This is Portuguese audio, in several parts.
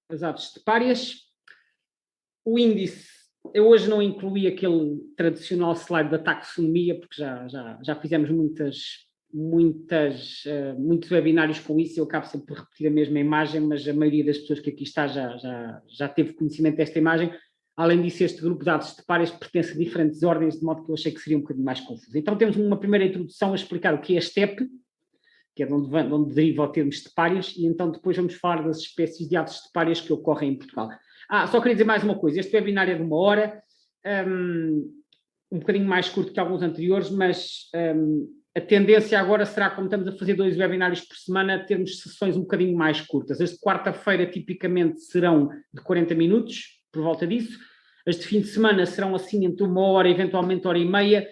as aves estepárias. O índice, eu hoje não incluí aquele tradicional slide da taxonomia, porque já fizemos muitos webinários com isso, eu acabo sempre por repetir a mesma imagem, mas a maioria das pessoas que aqui está já teve conhecimento desta imagem. Além disso, este grupo de aves estepárias pertence a diferentes ordens, de modo que eu achei que seria um bocadinho mais confuso. Então temos uma primeira introdução a explicar o que é a estepe, que é de onde deriva o termo estepários, e então depois vamos falar das espécies de aves estepárias que ocorrem em Portugal. Só queria dizer mais uma coisa, este webinar é de 1 hora, um bocadinho mais curto que alguns anteriores, mas a tendência agora será, como estamos a fazer 2 webinários por semana, termos sessões um bocadinho mais curtas. As de quarta-feira tipicamente serão de 40 minutos, por volta disso. As de fim de semana serão assim entre 1 hora, eventualmente 1h30.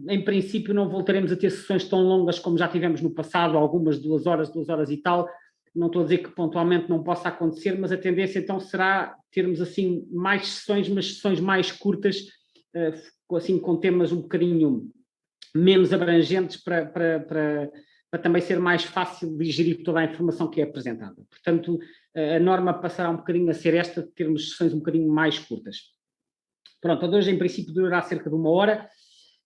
Em princípio não voltaremos a ter sessões tão longas como já tivemos no passado, algumas 2 horas, 2 horas e tal. Não estou a dizer que pontualmente não possa acontecer, mas a tendência então será termos assim mais sessões, mas sessões mais curtas, assim com temas um bocadinho menos abrangentes para também ser mais fácil de digerir toda a informação que é apresentada. Portanto, a norma passará um bocadinho a ser esta, de termos sessões um bocadinho mais curtas. Pronto, a de hoje em princípio durará cerca de 1 hora,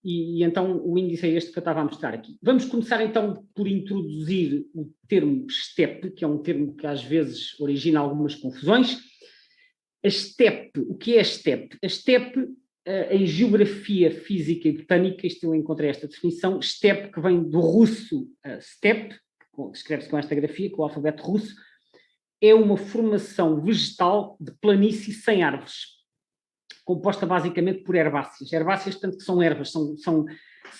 e então o índice é este que eu estava a mostrar aqui. Vamos começar então por introduzir o termo estepe, que é um termo que às vezes origina algumas confusões. A estepe, o que é a estepe? A estepe, em geografia física e botânica, isto eu encontrei esta definição, estepe, que vem do russo steppe, que escreve-se com esta grafia, com o alfabeto russo, é uma formação vegetal de planície sem árvores, composta basicamente por herbáceas. Herbáceas, tanto que são ervas,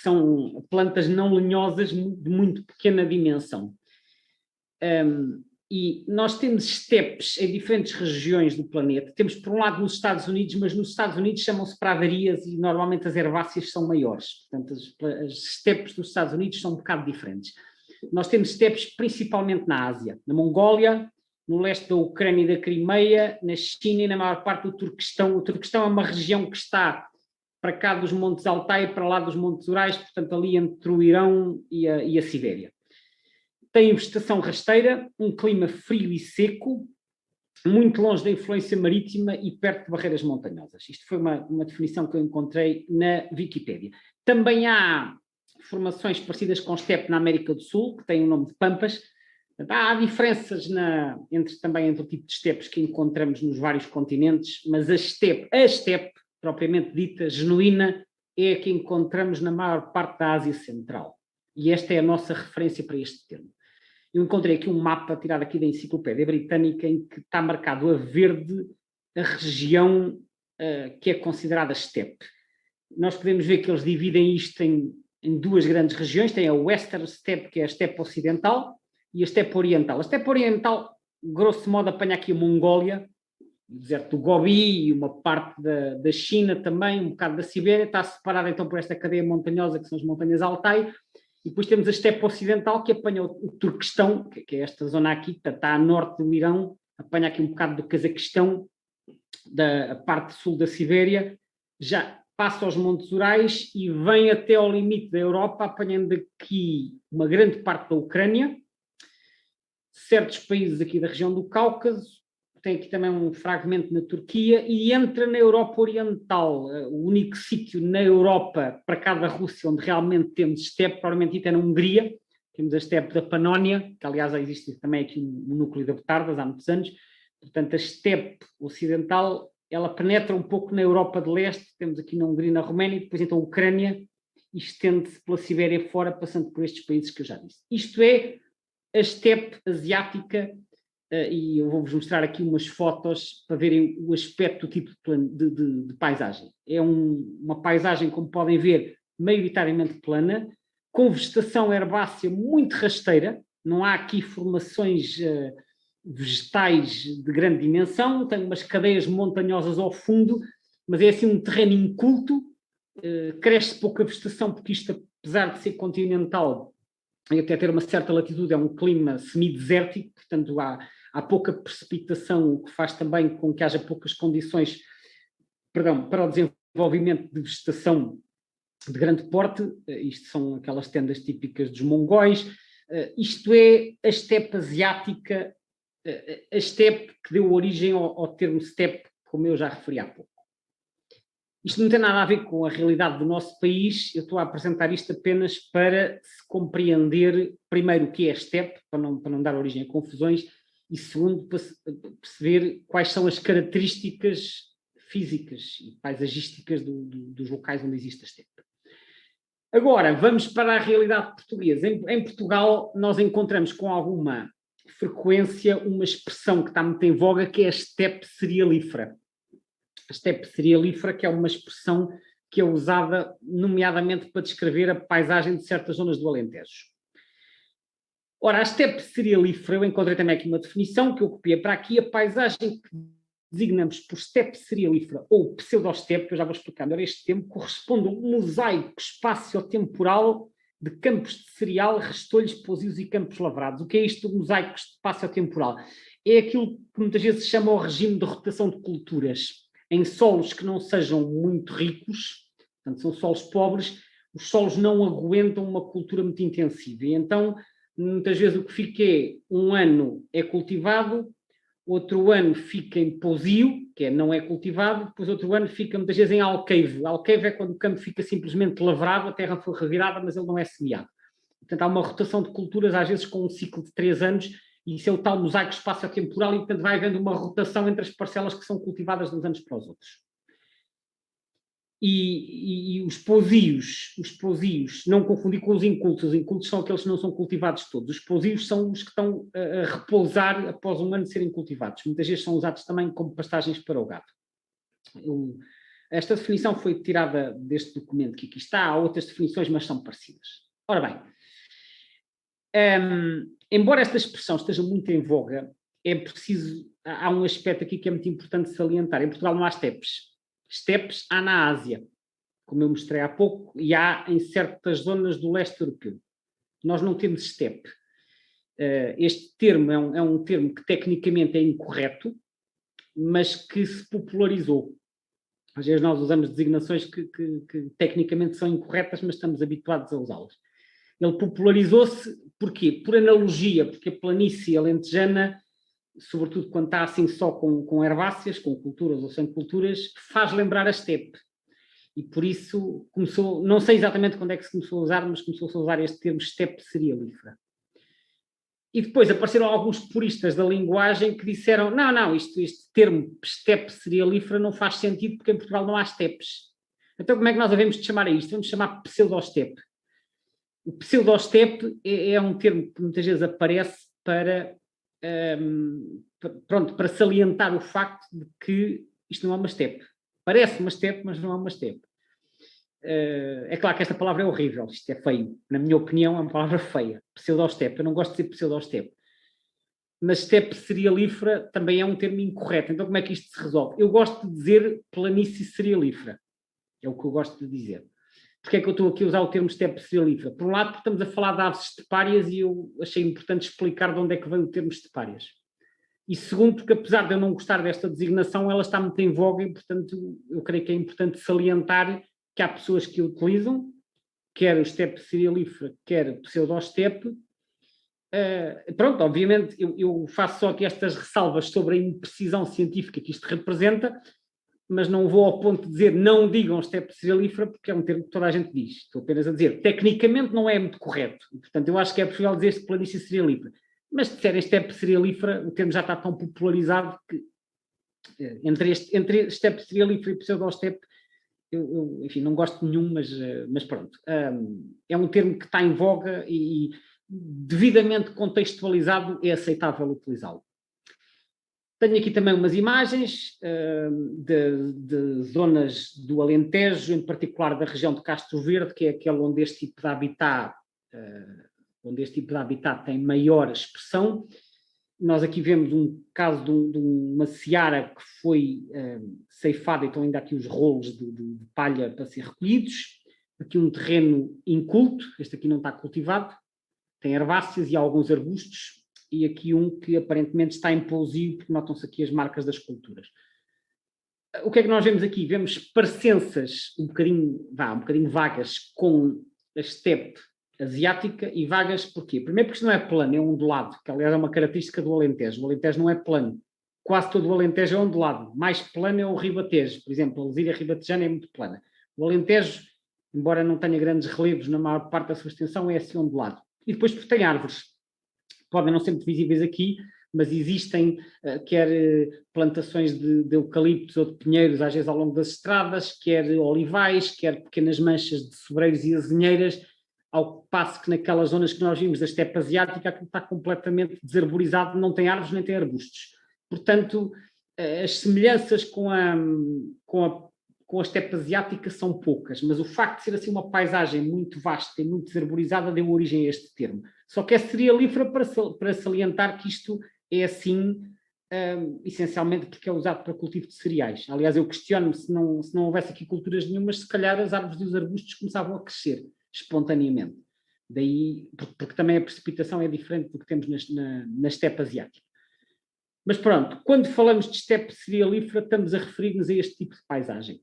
são plantas não lenhosas de muito pequena dimensão. E nós temos estepes em diferentes regiões do planeta. Temos, por um lado, nos Estados Unidos, mas nos Estados Unidos chamam-se pradarias e normalmente as herbáceas são maiores. Portanto, as estepes dos Estados Unidos são um bocado diferentes. Nós temos estepes principalmente na Ásia, na Mongólia, no leste da Ucrânia e da Crimeia, na China e na maior parte do Turquestão. O Turquestão é uma região que está para cá dos Montes Altai e para lá dos Montes Urais, portanto ali entre o Irão e a Sibéria. Tem vegetação rasteira, um clima frio e seco, muito longe da influência marítima e perto de barreiras montanhosas. Isto foi uma definição que eu encontrei na Wikipédia. Também há formações parecidas com estepe na América do Sul, que têm o nome de pampas. Há diferenças também entre o tipo de estepes que encontramos nos vários continentes, mas a estepe propriamente dita, genuína, é a que encontramos na maior parte da Ásia Central. E esta é a nossa referência para este termo. Eu encontrei aqui um mapa tirado aqui da Enciclopédia Britânica em que está marcado a verde a região que é considerada estepe. Nós podemos ver que eles dividem isto em 2 grandes regiões. Tem a Western Steppe, que é a estepe ocidental, e a estepe oriental. A estepe oriental, grosso modo, apanha aqui a Mongólia, o deserto do Gobi e uma parte da China também, um bocado da Sibéria. Está separada então por esta cadeia montanhosa que são as montanhas Altai. E depois temos a estepe ocidental, que apanha o Turquestão, que é esta zona aqui, que está a norte do Irão, apanha aqui um bocado do Cazaquistão, da parte sul da Sibéria, já passa aos Montes Urais e vem até ao limite da Europa, apanhando aqui uma grande parte da Ucrânia, certos países aqui da região do Cáucaso, tem aqui também um fragmento na Turquia e entra na Europa Oriental, o único sítio na Europa, para cá da Rússia, onde realmente temos estepe, provavelmente dito é na Hungria, temos a estepe da Panónia, que aliás existe também aqui um núcleo de Betardas há muitos anos. Portanto, a estepe ocidental, ela penetra um pouco na Europa de Leste, temos aqui na Hungria e na Roménia, e depois então a Ucrânia, e estende-se pela Sibéria fora, passando por estes países que eu já disse. Isto é a estepe asiática, e eu vou-vos mostrar aqui umas fotos para verem o aspecto do tipo de paisagem. É uma paisagem, como podem ver, maioritariamente plana, com vegetação herbácea muito rasteira, não há aqui formações vegetais de grande dimensão, tem umas cadeias montanhosas ao fundo, mas é assim um terreno inculto, cresce pouca vegetação, porque isto, apesar de ser continental, e até ter uma certa latitude, é um clima semidesértico, portanto há pouca precipitação, o que faz também com que haja poucas condições, para o desenvolvimento de vegetação de grande porte. Isto são aquelas tendas típicas dos mongóis. Isto é a estepe asiática a steppe que deu origem ao termo steppe, como eu já referi há pouco. Isto não tem nada a ver com a realidade do nosso país, eu estou a apresentar isto apenas para se compreender, primeiro, o que é steppe, para não dar origem a confusões, e segundo, para perceber quais são as características físicas e paisagísticas dos locais onde existe a steppe. Agora, vamos para a realidade portuguesa. Em Portugal, nós encontramos com alguma frequência uma expressão que está muito em voga, que é a steppe cerealífera. A steppe cerealífera, que é uma expressão que é usada nomeadamente para descrever a paisagem de certas zonas do Alentejo. Ora, a steppe cerealífera, eu encontrei também aqui uma definição que eu copiei para aqui, a paisagem que designamos por steppe cerealífera ou pseudosteppe, que eu já vou explicar melhor este termo, corresponde a um mosaico espaço-temporal de campos de cereal, restolhos, pousios e campos lavrados. O que é isto do mosaico espaço-temporal? É aquilo que muitas vezes se chama o regime de rotação de culturas. Em solos que não sejam muito ricos, portanto são solos pobres, os solos não aguentam uma cultura muito intensiva. E então, muitas vezes o que fica é, um ano é cultivado, outro ano fica em pousio, que não é cultivado, depois outro ano fica muitas vezes em alqueire. Alqueire é quando o campo fica simplesmente lavrado, a terra foi revirada, mas ele não é semeado. Portanto, há uma rotação de culturas, às vezes com um ciclo de 3 anos, e isso é o tal mosaico espaço-temporal, e portanto vai havendo uma rotação entre as parcelas que são cultivadas de uns anos para os outros. E os pousios, não confundir com os incultos são aqueles que não são cultivados todos, os pousios são os que estão a repousar após um ano de serem cultivados, muitas vezes são usados também como pastagens para o gado. Esta definição foi tirada deste documento que aqui está, há outras definições, mas são parecidas. Ora bem, embora esta expressão esteja muito em voga, é preciso, há um aspecto aqui que é muito importante salientar. Em Portugal não há steppes. Steppes há na Ásia, como eu mostrei há pouco, e há em certas zonas do leste europeu. Nós não temos steppe. Este termo é um termo que tecnicamente é incorreto, mas que se popularizou. Às vezes nós usamos designações que tecnicamente são incorretas, mas estamos habituados a usá-las. Ele popularizou-se, porquê? Por analogia, porque a planície alentejana, sobretudo quando está assim só com herbáceas, com culturas ou sem culturas, faz lembrar a steppe. E por isso começou, não sei exatamente quando é que se começou a usar, mas começou-se a usar este termo steppe cerealífera. E depois apareceram alguns puristas da linguagem que disseram, não, este termo steppe cerealífera não faz sentido porque em Portugal não há steppes. Então como é que nós devemos de chamar a isto? Vamos chamar pseudosteppe. O pseudosteppe é um termo que muitas vezes aparece para salientar o facto de que isto não é uma steppe. Parece uma steppe, mas não é uma steppe. É claro que esta palavra é horrível, isto é feio. Na minha opinião, é uma palavra feia. Pseudosteppe, eu não gosto de dizer pseudosteppe. Mas steppe cerealífera também é um termo incorreto. Então como é que isto se resolve? Eu gosto de dizer planície cerealífera. É o que eu gosto de dizer. Porque é que eu estou aqui a usar o termo steppe cerealífera? Por um lado, porque estamos a falar de aves estepárias e eu achei importante explicar de onde é que vem o termo estepárias. E segundo, porque apesar de eu não gostar desta designação, ela está muito em voga e, portanto, eu creio que é importante salientar que há pessoas que a utilizam, quer o steppe cerealífera, quer pseudosteppe. Pronto, obviamente, eu faço só aqui estas ressalvas sobre a imprecisão científica que isto representa, mas não vou ao ponto de dizer não digam steppe cerealífera, porque é um termo que toda a gente diz. Estou apenas a dizer, tecnicamente não é muito correto. E, portanto, eu acho que é possível dizer planície cerealífera. Mas se disserem steppe cerealífera, o termo já está tão popularizado que entre steppe cerealífera e pseudosteppe, eu, enfim, não gosto de nenhum, mas pronto. É um termo que está em voga e devidamente contextualizado é aceitável utilizá-lo. Tenho aqui também umas imagens de zonas do Alentejo, em particular da região de Castro Verde, que é aquele onde este tipo de habitat tem maior expressão. Nós aqui vemos um caso de uma seara que foi ceifada, então ainda há aqui os rolos de palha para ser recolhidos. Aqui um terreno inculto, este aqui não está cultivado, tem herbáceas e alguns arbustos, e aqui um que aparentemente está em pousio, porque notam-se aqui as marcas das culturas. O que é que nós vemos aqui? Vemos parecenças um bocadinho vagas com a steppe asiática e vagas porquê? Primeiro porque isto não é plano, é ondulado, que aliás é uma característica do Alentejo. O Alentejo não é plano. Quase todo o Alentejo é ondulado. Mais plano é o Ribatejo. Por exemplo, a Lesíria Ribatejana é muito plana. O Alentejo, embora não tenha grandes relevos na maior parte da sua extensão, é assim ondulado. E depois porque tem árvores. Podem não ser muito visíveis aqui, mas existem quer plantações de eucaliptos ou de pinheiros, às vezes ao longo das estradas, quer olivais, quer pequenas manchas de sobreiros e azinheiras, ao passo que naquelas zonas que nós vimos da estepe asiática, aquilo está completamente desarborizado, não tem árvores nem tem arbustos. Portanto, as semelhanças com a estepe asiática são poucas, mas o facto de ser assim uma paisagem muito vasta e muito desarborizada deu origem a este termo. Só que é cerealífera para salientar que isto é assim, essencialmente porque é usado para cultivo de cereais. Aliás, eu questiono-me se não houvesse aqui culturas nenhumas, se calhar as árvores e os arbustos começavam a crescer espontaneamente. Daí, porque também a precipitação é diferente do que temos na estepe asiática. Mas pronto, quando falamos de estepe cerealífera, estamos a referir-nos a este tipo de paisagem.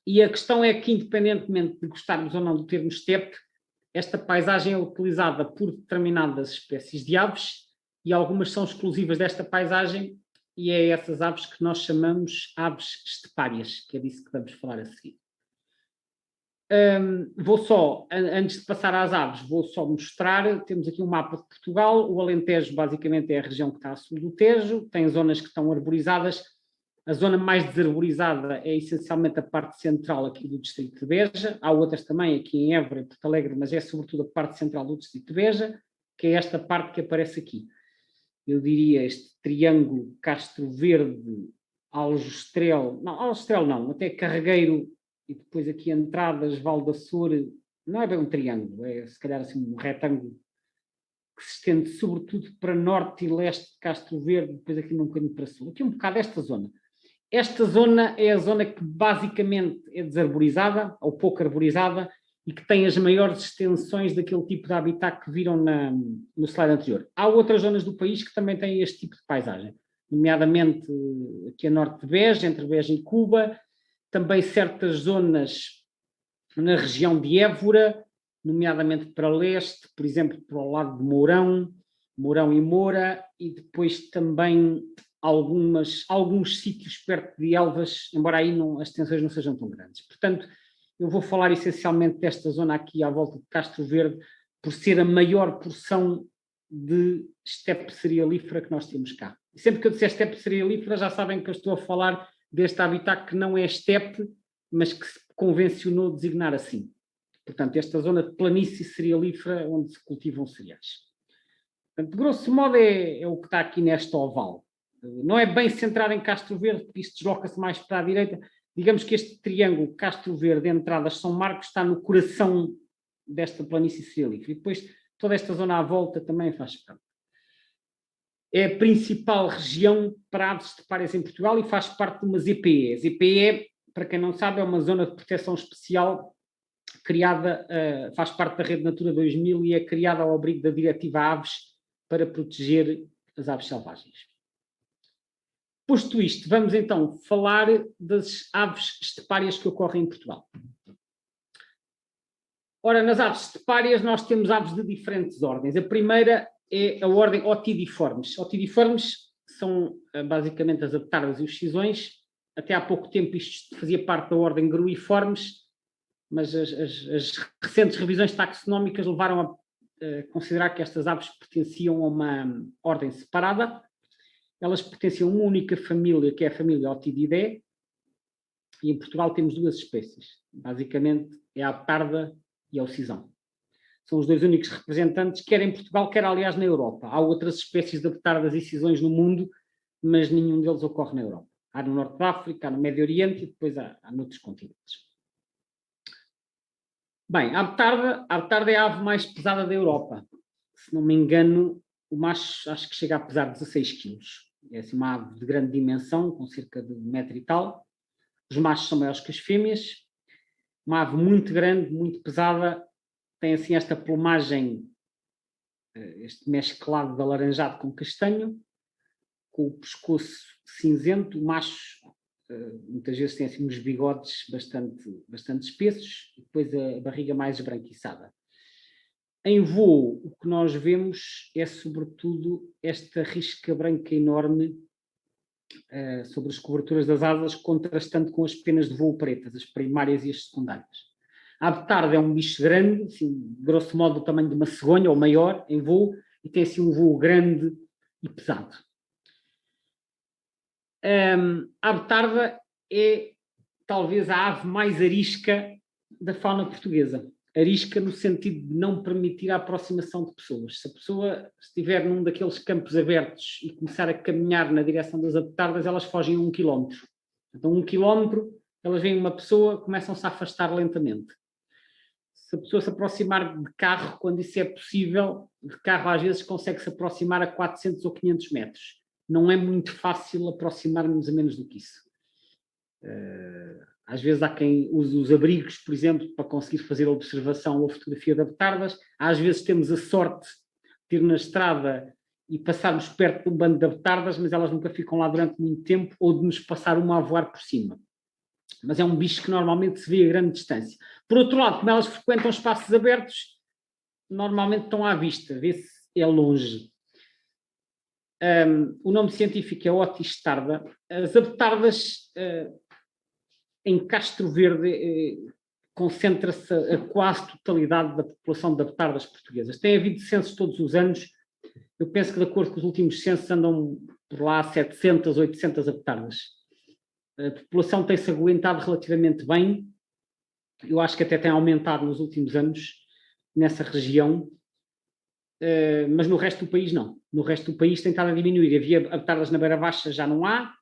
E a questão é que, independentemente de gostarmos ou não do termo estepe, esta paisagem é utilizada por determinadas espécies de aves e algumas são exclusivas desta paisagem e é essas aves que nós chamamos aves estepárias, que é disso que vamos falar a seguir. Vou só, antes de passar às aves, vou só mostrar, temos aqui um mapa de Portugal, o Alentejo basicamente é a região que está a sul do Tejo, tem zonas que estão arborizadas, a zona mais desarborizada é essencialmente a parte central aqui do distrito de Beja, há outras também aqui em Évora e Porto Alegre, mas é sobretudo a parte central do distrito de Beja, que é esta parte que aparece aqui. Eu diria este triângulo Castro Verde, Aljustrel, não, até Carregueiro, e depois aqui entradas, Val da Soura, não é bem um triângulo, é se calhar assim um retângulo que se estende sobretudo para norte e leste de Castro Verde, depois aqui um bocadinho para sul. Aqui um bocado esta zona. Esta zona é a zona que basicamente é desarborizada, ou pouco arborizada, e que tem as maiores extensões daquele tipo de habitat que viram no slide anterior. Há outras zonas do país que também têm este tipo de paisagem, nomeadamente aqui a norte de Beja, entre Beja e Cuba, também certas zonas na região de Évora, nomeadamente para leste, por exemplo, para o lado de Mourão e Moura, e depois também alguns sítios perto de Elvas, embora aí as extensões não sejam tão grandes. Portanto, eu vou falar essencialmente desta zona aqui à volta de Castro Verde, por ser a maior porção de estepe cerealífera que nós temos cá. E sempre que eu disser estepe cerealífera, já sabem que eu estou a falar deste habitat que não é estepe, mas que se convencionou designar assim. Portanto, esta zona de planície cerealífera onde se cultivam cereais. Portanto, grosso modo é o que está aqui neste oval. Não é bem centrado em Castro Verde, porque isto desloca-se mais para a direita. Digamos que este triângulo Castro Verde, entradas São Marcos, está no coração desta planície cerealífera. E depois toda esta zona à volta também faz parte. É a principal região para aves estepárias em Portugal e faz parte de uma ZPE. ZPE, para quem não sabe, é uma zona de proteção especial criada, faz parte da Rede Natura 2000 e é criada ao abrigo da Diretiva Aves para proteger as aves selvagens. Posto isto, vamos então falar das aves estepárias que ocorrem em Portugal. Ora, nas aves estepárias nós temos aves de diferentes ordens. A primeira é a ordem Otidiformes. Otidiformes são basicamente as aptardas e os cisões. Até há pouco tempo isto fazia parte da ordem Gruiformes, mas as recentes revisões taxonómicas levaram a considerar que estas aves pertenciam a uma ordem separada. Elas pertenciam a uma única família, que é a família Otididae, e em Portugal temos duas espécies. Basicamente é a aptarda e é o cisão. São os dois únicos representantes, quer em Portugal, quer aliás na Europa. Há outras espécies de aptardas e cisões no mundo, mas nenhum deles ocorre na Europa. Há no Norte da África, há no Médio Oriente e depois há noutros continentes. Bem, a aptarda é a ave mais pesada da Europa. Se não me engano, o macho acho que chega a pesar 16 quilos. É assim, uma ave de grande dimensão, com cerca de 1 metro e tal. Os machos são maiores que as fêmeas. Uma ave muito grande, muito pesada, tem assim esta plumagem, este mesclado de alaranjado com castanho, com o pescoço cinzento. O macho muitas vezes tem assim uns bigodes bastante espessos, e depois a barriga mais esbranquiçada. Em voo, o que nós vemos é, sobretudo, esta risca branca enorme sobre as coberturas das asas, contrastando com as penas de voo pretas, as primárias e as secundárias. A ave tarda é um bicho grande, assim, grosso modo do tamanho de uma cegonha ou maior, em voo, e tem assim um voo grande e pesado. A ave tarda é talvez a ave mais arisca da fauna portuguesa. Arisca no sentido de não permitir a aproximação de pessoas. Se a pessoa estiver num daqueles campos abertos e começar a caminhar na direção das aves tardas, elas fogem a 1 quilómetro. Então, 1 quilómetro, elas veem uma pessoa, começam-se a afastar lentamente. Se a pessoa se aproximar de carro, quando isso é possível, de carro às vezes consegue-se aproximar a 400 ou 500 metros. Não é muito fácil aproximar-nos a menos do que isso. Às vezes há quem use os abrigos, por exemplo, para conseguir fazer a observação ou a fotografia de ave tardas. Às vezes temos a sorte de ir na estrada e passarmos perto de um bando de ave tardas, mas elas nunca ficam lá durante muito tempo, ou de nos passar uma a voar por cima. Mas é um bicho que normalmente se vê a grande distância. Por outro lado, como elas frequentam espaços abertos, normalmente estão à vista, vê-se é longe. O nome científico é Otis tarda. As ave tardas em Castro Verde concentra-se a quase totalidade da população de ave tardas portuguesas. Tem havido censos todos os anos. Eu penso que, de acordo com os últimos censos, andam por lá 700, 800 ave tardas. A população tem-se aguentado relativamente bem. Eu acho que até tem aumentado nos últimos anos nessa região, mas no resto do país não. No resto do país tem estado a diminuir. Havia ave tardas na Beira Baixa, já não há.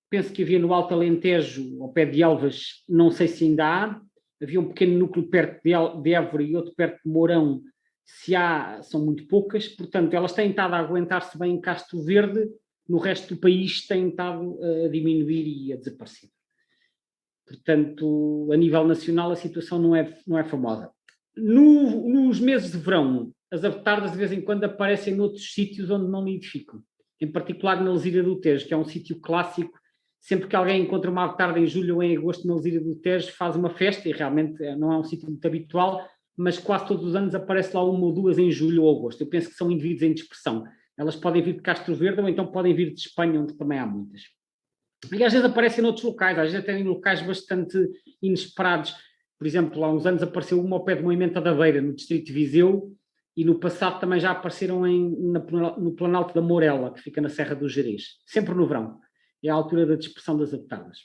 Penso que havia no Alto Alentejo, ao pé de Elvas, não sei se ainda há. Havia um pequeno núcleo perto de Évora e outro perto de Mourão. Se há, são muito poucas. Portanto, elas têm estado a aguentar-se bem em Castro Verde. No resto do país têm estado a diminuir e a desaparecer. Portanto, a nível nacional, a situação não é famosa. Nos meses de verão, as ave tardas de vez em quando aparecem noutros sítios onde não nidificam. Em particular na Lesíria do Tejo, que é um sítio clássico. Sempre que alguém encontra uma ave tarda em julho ou em agosto na Lesíria do Tejo, faz uma festa, e realmente não é um sítio muito habitual, mas quase todos os anos aparece lá uma ou duas em julho ou agosto. Eu penso que são indivíduos em dispersão. Elas podem vir de Castro Verde ou então podem vir de Espanha, onde também há muitas. E às vezes aparecem noutros locais, às vezes até em locais bastante inesperados. Por exemplo, há uns anos apareceu uma ao pé de Moimenta da Beira, no distrito de Viseu, e no passado também já apareceram no Planalto da Mourela, que fica na Serra do Gerês, sempre no verão. É a altura da dispersão das ave tardas.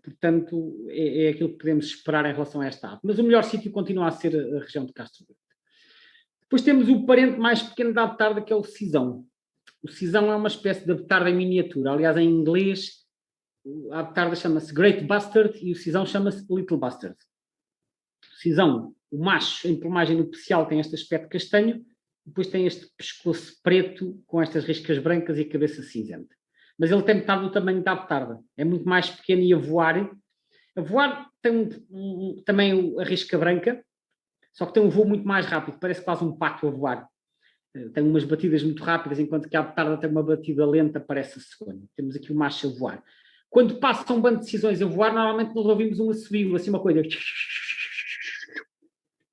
Portanto, é aquilo que podemos esperar em relação a esta ave. Mas o melhor sítio continua a ser a região de Castro Verde. Depois temos o parente mais pequeno da ave tarda, que é o cisão. O cisão é uma espécie de ave tarda em miniatura. Aliás, em inglês, a ave tarda chama-se Great Bastard e o cisão chama-se Little Bastard. O cisão, o macho, em plumagem nupcial, tem este aspecto castanho, depois tem este pescoço preto com estas riscas brancas e a cabeça cinzenta. Mas ele tem metade do tamanho da ave tarda. É muito mais pequeno e a voar. A voar tem também a risca branca, só que tem um voo muito mais rápido, parece quase um pato a voar. Tem umas batidas muito rápidas, enquanto que a ave tarda tem uma batida lenta, parece a cegonha. Temos aqui o macho a voar. Quando passa um bando de cisões a voar, normalmente nós ouvimos um assobio, assim uma coisa.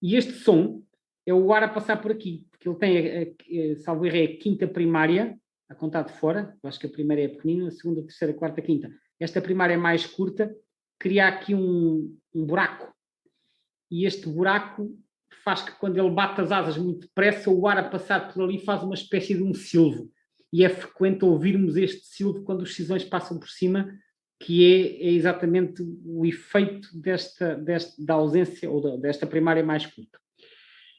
E este som é o ar a passar por aqui, porque ele tem, salvo erro, é a quinta primária, a contar de fora. Eu acho que a primeira é pequenina, a segunda, a terceira, a quarta, a quinta. Esta primária é mais curta, cria aqui um buraco. E este buraco faz que, quando ele bate as asas muito depressa, o ar a passar por ali faz uma espécie de um silvo. E é frequente ouvirmos este silvo quando os cisões passam por cima, que é exatamente o efeito da ausência ou desta primária mais curta.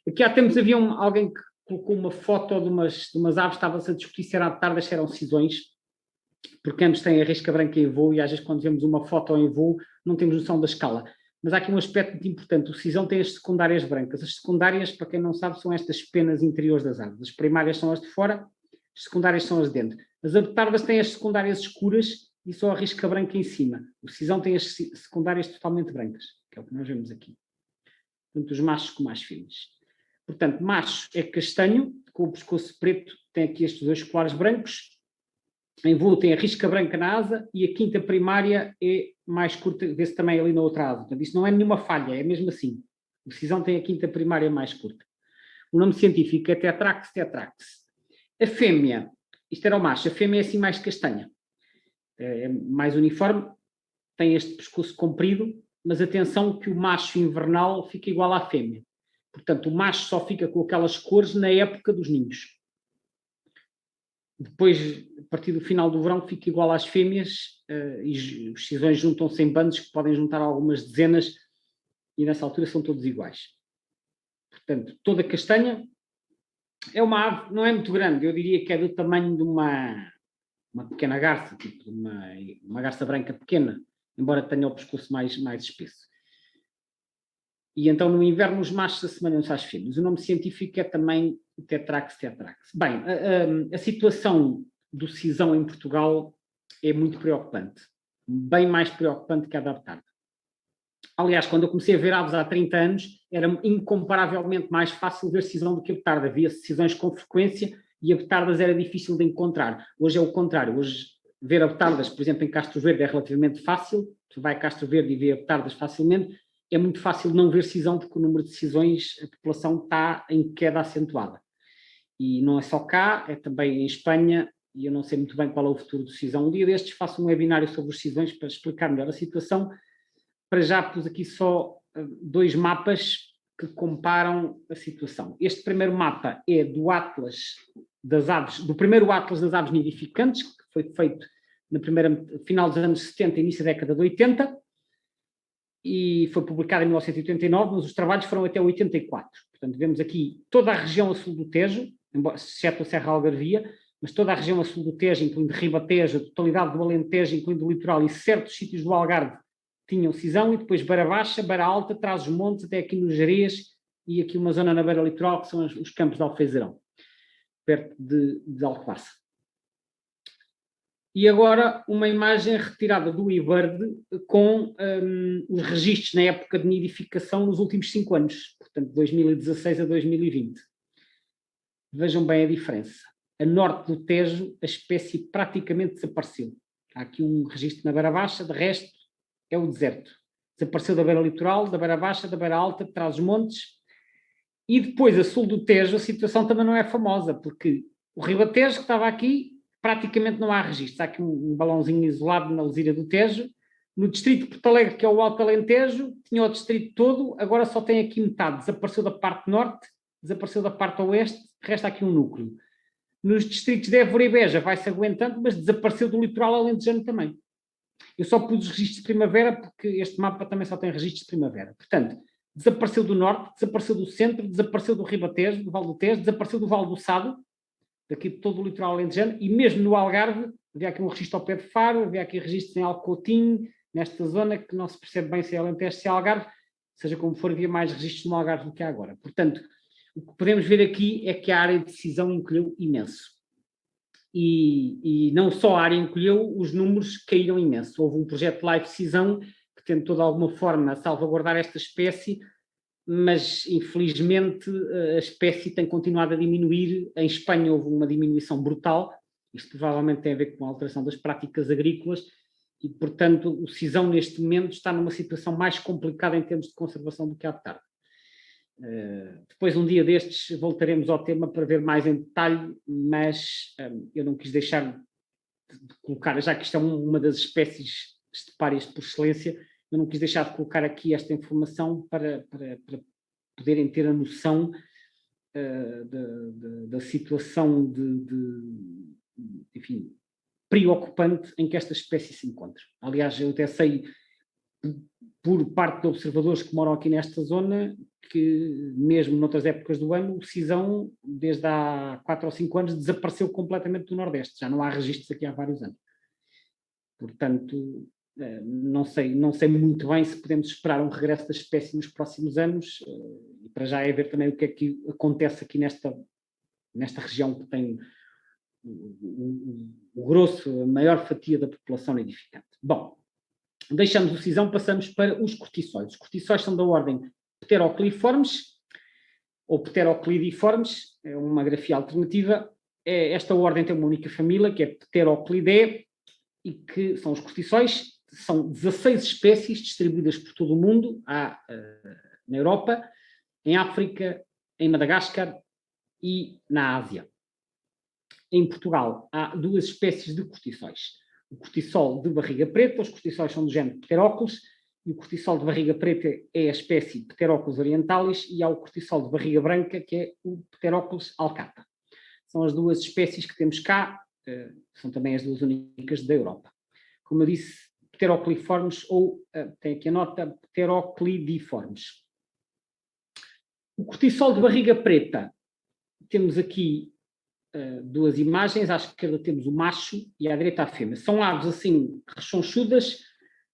Aqui há tempos havia alguém que colocou uma foto de umas aves, estava-se a discutir se era à tarde, se eram cisões, porque ambos têm a risca branca em voo e às vezes quando vemos uma foto em voo não temos noção da escala. Mas há aqui um aspecto muito importante. O cisão tem as secundárias brancas. As secundárias, para quem não sabe, são estas penas interiores das aves. As primárias são as de fora, as secundárias são as de dentro. As ave tardas têm as secundárias escuras e só a risca branca em cima. O cisão tem as secundárias totalmente brancas, que é o que nós vemos aqui. Portanto, os machos com mais fêmeas. Portanto, macho é castanho, com o pescoço preto, tem aqui estes dois colares brancos. Em voo tem a risca branca na asa e a quinta primária é mais curta, vê-se também ali na outra asa. Portanto, isto não é nenhuma falha, é mesmo assim. O cisão tem a quinta primária mais curta. O nome científico é Tetrax tetrax. A fêmea, isto era o macho, a fêmea é assim mais castanha. É mais uniforme, tem este pescoço comprido, mas atenção que o macho invernal fica igual à fêmea. Portanto, o macho só fica com aquelas cores na época dos ninhos. Depois, a partir do final do verão, fica igual às fêmeas e os cisões juntam-se em bandos que podem juntar algumas dezenas e nessa altura são todos iguais. Portanto, toda castanha é uma ave, não é muito grande, eu diria que é do tamanho de uma pequena garça, tipo de uma garça branca pequena, embora tenha o pescoço mais espesso. E então no inverno os machos assemelham-se às fêmeas. O nome científico é também Tetrax tetrax. Bem, a situação do cisão em Portugal é muito preocupante. Bem mais preocupante que a da betarda. Aliás, quando eu comecei a ver aves há 30 anos, era incomparavelmente mais fácil ver cisão do que a betarda. Havia cisões com frequência e a betardas era difícil de encontrar. Hoje é o contrário. Hoje ver a betardas, por exemplo, em Castro Verde é relativamente fácil. Tu vai a Castro Verde e vê a betardas facilmente. É muito fácil não ver cisão porque o número de cisões, a população está em queda acentuada. E não é só cá, é também em Espanha, e eu não sei muito bem qual é o futuro do cisão. Um dia destes faço um webinário sobre os cisões para explicar melhor a situação. Para já pus aqui só 2 mapas que comparam a situação. Este primeiro mapa é do Atlas das Aves, do primeiro Atlas das Aves Nidificantes, que foi feito no final dos anos 70 e início da década de 80, e foi publicado em 1989, mas os trabalhos foram até 84. Portanto, vemos aqui toda a região a sul do Tejo, exceto a Serra Algarvia, mas toda a região a sul do Tejo, incluindo Ribatejo, a totalidade do Alentejo, incluindo o litoral e certos sítios do Algarve, tinham cisão, e depois Beira Baixa, Beira Alta, Trás-os-Montes, até aqui nos Gerês, e aqui uma zona na beira litoral, que são os campos de Alfeizarão, perto de Alcobaça. E agora uma imagem retirada do eBird com os registros na época de nidificação nos últimos 5 anos, portanto, 2016 a 2020. Vejam bem a diferença. A norte do Tejo, a espécie praticamente desapareceu. Há aqui um registro na Beira Baixa, de resto, é o deserto. Desapareceu da beira litoral, da beira baixa, da beira alta, de Trás-os-Montes. E depois, a sul do Tejo, a situação também não é famosa, porque o Ribatejo, que estava aqui, praticamente não há registros. Há aqui um balãozinho isolado na Lesíria do Tejo. No distrito de Porto Alegre, que é o Alto Alentejo, tinha o distrito todo, agora só tem aqui metade. Desapareceu da parte norte, desapareceu da parte oeste, resta aqui um núcleo. Nos distritos de Évora e Beja vai-se aguentando, mas desapareceu do litoral alentejano também. Eu só pus os registros de primavera porque este mapa também só tem registros de primavera. Portanto, desapareceu do norte, desapareceu do centro, desapareceu do Ribatejo, do Val do Tejo, desapareceu do Val do Sado, daqui de todo o litoral alentejano, e mesmo no Algarve, havia aqui um registro ao pé de Faro, havia aqui registros em Alcotim, nesta zona que não se percebe bem se é Alentejo, se é Algarve, seja como for, havia mais registros no Algarve do que há agora. Portanto, o que podemos ver aqui é que a área de cisão encolheu imenso. E não só a área encolheu, os números caíram imenso. Houve um projeto Live Cisão que tentou de alguma forma salvaguardar esta espécie, mas infelizmente a espécie tem continuado a diminuir. Em Espanha houve uma diminuição brutal, isto provavelmente tem a ver com a alteração das práticas agrícolas e, portanto, o cisão neste momento está numa situação mais complicada em termos de conservação do que a betarda. Depois, um dia destes, voltaremos ao tema para ver mais em detalhe, mas eu não quis deixar de colocar, já que isto é uma das espécies estepárias por excelência, eu não quis deixar de colocar aqui esta informação para poderem ter a noção da situação enfim, preocupante em que esta espécie se encontra. Aliás, eu até sei, por parte de observadores que moram aqui nesta zona, que mesmo noutras épocas do ano, o cisão, desde há 4 ou 5 anos, desapareceu completamente do Nordeste. Já não há registros aqui há vários anos. Portanto, não sei muito bem se podemos esperar um regresso da espécie nos próximos anos. E para já é ver também o que é que acontece aqui nesta região que tem o grosso, a maior fatia da população nidificante. Bom, deixamos o cisão, passamos para os cortiçóis. Os cortiçóis são da ordem Pterocliformes ou Pteroclidiformes, é uma grafia alternativa. Esta ordem tem uma única família, que é Pteroclidae, e que são os cortiçóis. São 16 espécies distribuídas por todo o mundo, na Europa, em África, em Madagascar e na Ásia. Em Portugal há 2 espécies de cortiçóis. O cortiçol de barriga preta, os cortiçóis são do género Pteróculos, e o cortiçol de barriga preta é a espécie Pteróculos orientalis, e há o cortiçol de barriga branca, que é o Pteróculos alcata. São as 2 espécies que temos cá, são também as 2 únicas da Europa. Como eu disse, pterocliformes ou, tem aqui a nota, pteroclidiformes. O cortiçol de barriga preta, temos aqui 2 imagens, à esquerda temos o macho e à direita a fêmea. São aves assim rechonchudas,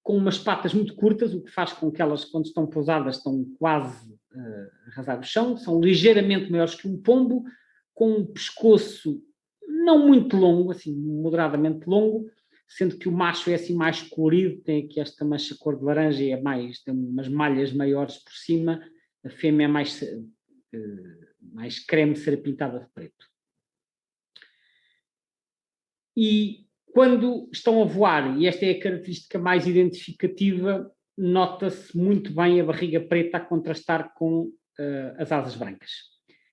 com umas patas muito curtas, o que faz com que elas, quando estão pousadas, estão quase a arrasar o chão, são ligeiramente maiores que um pombo, com um pescoço não muito longo, assim, moderadamente longo, sendo que o macho é assim mais colorido, tem aqui esta mancha cor de laranja e tem umas malhas maiores por cima, a fêmea é mais creme, ser pintada de preto. E quando estão a voar, e esta é a característica mais identificativa, nota-se muito bem a barriga preta a contrastar com as asas brancas.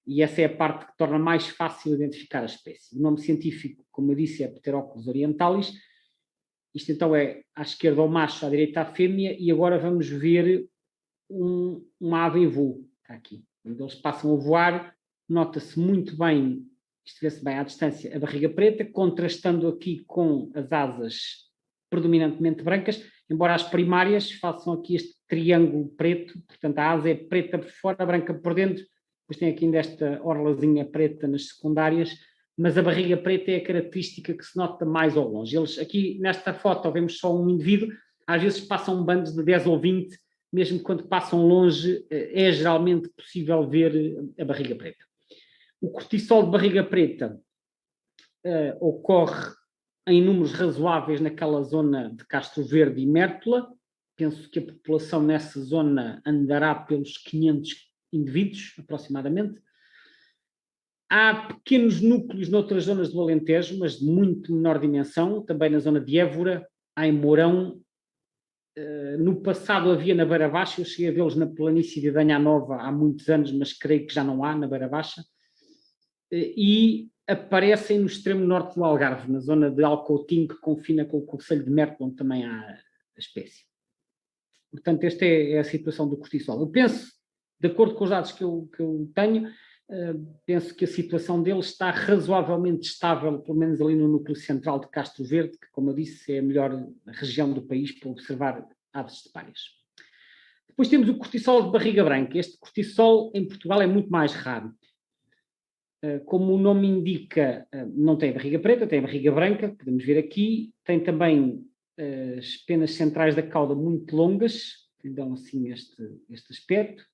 E essa é a parte que torna mais fácil identificar a espécie. O nome científico, como eu disse, é Pteróculos orientalis. Isto então é à esquerda o macho, à direita a fêmea, e agora vamos ver uma ave em voo. Está aqui. Quando eles passam a voar, nota-se muito bem, isto vê-se bem à distância, a barriga preta, contrastando aqui com as asas predominantemente brancas, embora as primárias façam aqui este triângulo preto, portanto a asa é preta por fora, branca por dentro, depois tem aqui ainda esta orlazinha preta nas secundárias, mas a barriga preta é a característica que se nota mais ao longe. Eles, aqui nesta foto vemos só um indivíduo, às vezes passam bandos de 10 ou 20, mesmo quando passam longe, é geralmente possível ver a barriga preta. O cortiçol de barriga preta ocorre em números razoáveis naquela zona de Castro Verde e Mértola. Penso que a população nessa zona andará pelos 500 indivíduos, aproximadamente. Há pequenos núcleos noutras zonas do Alentejo, mas de muito menor dimensão, também na zona de Évora, há em Mourão. No passado havia na Beira Baixa, eu cheguei a vê-los na planície de Adanha Nova há muitos anos, mas creio que já não há na Beira Baixa. E aparecem no extremo norte do Algarve, na zona de Alcoutinho, que confina com o concelho de Mértola, onde também há a espécie. Portanto, esta é a situação do cortiçol. Eu penso, de acordo com os dados que eu tenho, penso que a situação dele está razoavelmente estável, pelo menos ali no núcleo central de Castro Verde, que, como eu disse, é a melhor região do país para observar aves estepárias. Depois temos o cortiçol de barriga branca. Este cortiçol em Portugal é muito mais raro. Como o nome indica, não tem a barriga preta, tem a barriga branca, podemos ver aqui. Tem também as penas centrais da cauda muito longas, que lhe dão assim este aspecto.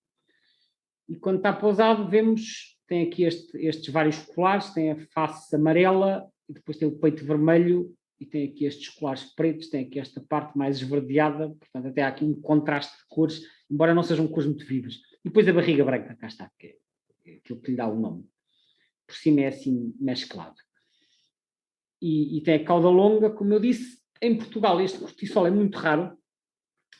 E quando está pousado, vemos, tem aqui estes vários colares, tem a face amarela, e depois tem o peito vermelho, e tem aqui estes colares pretos, tem aqui esta parte mais esverdeada, portanto até há aqui um contraste de cores, embora não sejam cores muito vivas. E depois a barriga branca, cá está, que é aquilo que lhe dá o nome. Por cima é assim mesclado. E tem a cauda longa, como eu disse. Em Portugal este cortiçol é muito raro,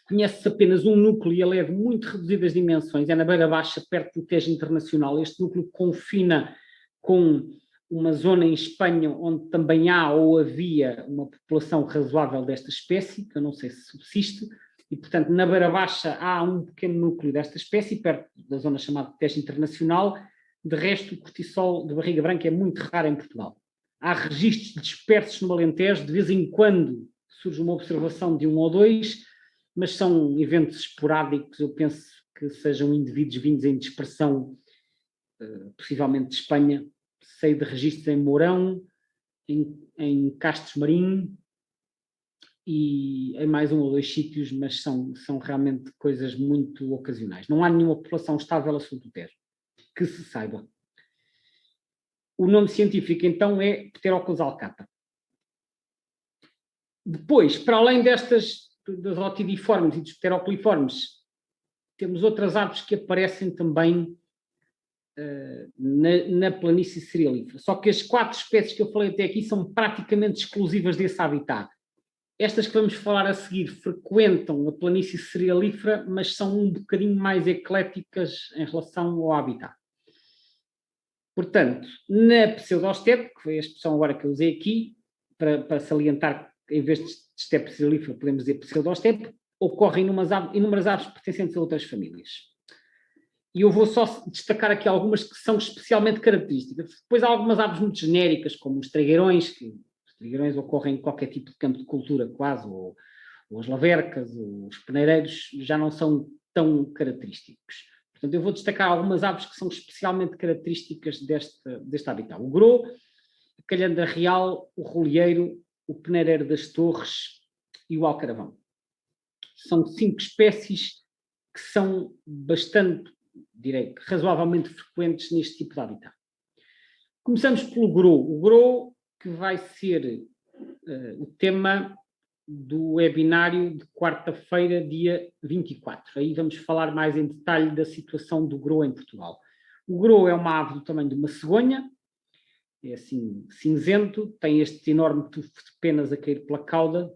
conhece-se apenas um núcleo e ele é de muito reduzidas dimensões, é na Beira Baixa, perto do Tejo Internacional. Este núcleo confina com uma zona em Espanha onde também há ou havia uma população razoável desta espécie, que eu não sei se subsiste, e portanto na Beira Baixa há um pequeno núcleo desta espécie, perto da zona chamada Tejo Internacional. De resto, o cortiçol de barriga branca é muito raro em Portugal. Há registros dispersos no Alentejo, de vez em quando surge uma observação de 1 ou 2, mas são eventos esporádicos, eu penso que sejam indivíduos vindos em dispersão, possivelmente de Espanha. Sei de registros em Mourão, em Castros Marim e em mais 1 ou 2 sítios, mas são realmente coisas muito ocasionais. Não há nenhuma população estável a sul do Tejo, que se saiba. O nome científico, então, é Pteróculos alcata. Depois, para além das otidiformes e dos pteroculiformes, temos outras aves que aparecem também na planície cerealífera. Só que as 4 espécies que eu falei até aqui são praticamente exclusivas desse habitat. Estas que vamos falar a seguir frequentam a planície cerealífera, mas são um bocadinho mais ecléticas em relação ao habitat. Portanto, na pseudostepe, que foi a expressão agora que eu usei aqui, para salientar, em vez de estepe cerealífera, podemos dizer pseudostepe, ocorrem inúmeras aves pertencentes a outras famílias. E eu vou só destacar aqui algumas que são especialmente características. Depois há algumas aves muito genéricas, como os trigueirões, que os trigueirões ocorrem em qualquer tipo de campo de cultura quase, ou as lavercas, ou os peneireiros, já não são tão característicos. Portanto, eu vou destacar algumas aves que são especialmente características deste habitat. O grô, a calhandra real, o rolieiro, o peneireiro das torres e o alcaravão. São 5 espécies que são bastante, direi, razoavelmente frequentes neste tipo de habitat. Começamos pelo grô. O grô, que vai ser o tema do webinário de quarta-feira, dia 24. Aí vamos falar mais em detalhe da situação do grô em Portugal. O grô é uma ave do tamanho de uma cegonha, é assim cinzento, tem este enorme tufo de penas a cair pela cauda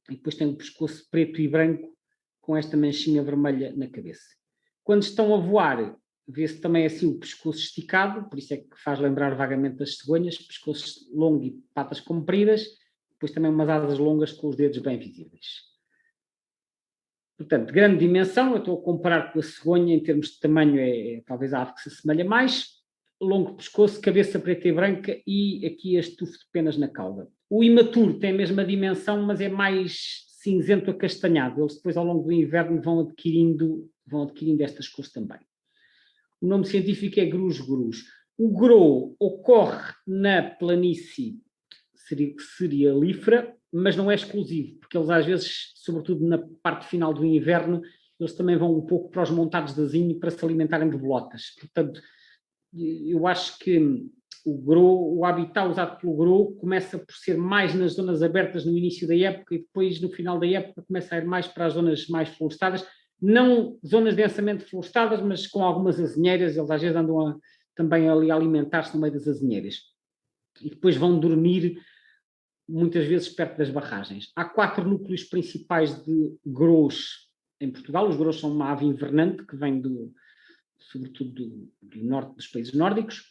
e depois tem o pescoço preto e branco com esta manchinha vermelha na cabeça. Quando estão a voar, vê-se também assim o pescoço esticado, por isso é que faz lembrar vagamente as cegonhas, pescoço longo e patas compridas, depois também umas asas longas com os dedos bem visíveis. Portanto, grande dimensão, eu estou a comparar com a cegonha, em termos de tamanho é talvez a ave que se assemelha mais, longo pescoço, cabeça preta e branca e aqui este tufo de penas na cauda. O imaturo tem a mesma dimensão, mas é mais cinzento acastanhado. Eles depois, ao longo do inverno, vão adquirindo estas cores também. O nome científico é grus-grus. O grô ocorre na planície cerealífera, mas não é exclusivo, porque eles às vezes, sobretudo na parte final do inverno, eles também vão um pouco para os montados de azinho para se alimentarem de bolotas. Portanto, eu acho que o habitat usado pelo grô começa por ser mais nas zonas abertas no início da época e depois, no final da época, começa a ir mais para as zonas mais florestadas, não zonas densamente florestadas, mas com algumas azinheiras, eles às vezes andam também ali a alimentar-se no meio das azinheiras. E depois vão dormir muitas vezes perto das barragens. Há 4 núcleos principais de grôs em Portugal. Os grôs são uma ave invernante que vem sobretudo do norte dos países nórdicos,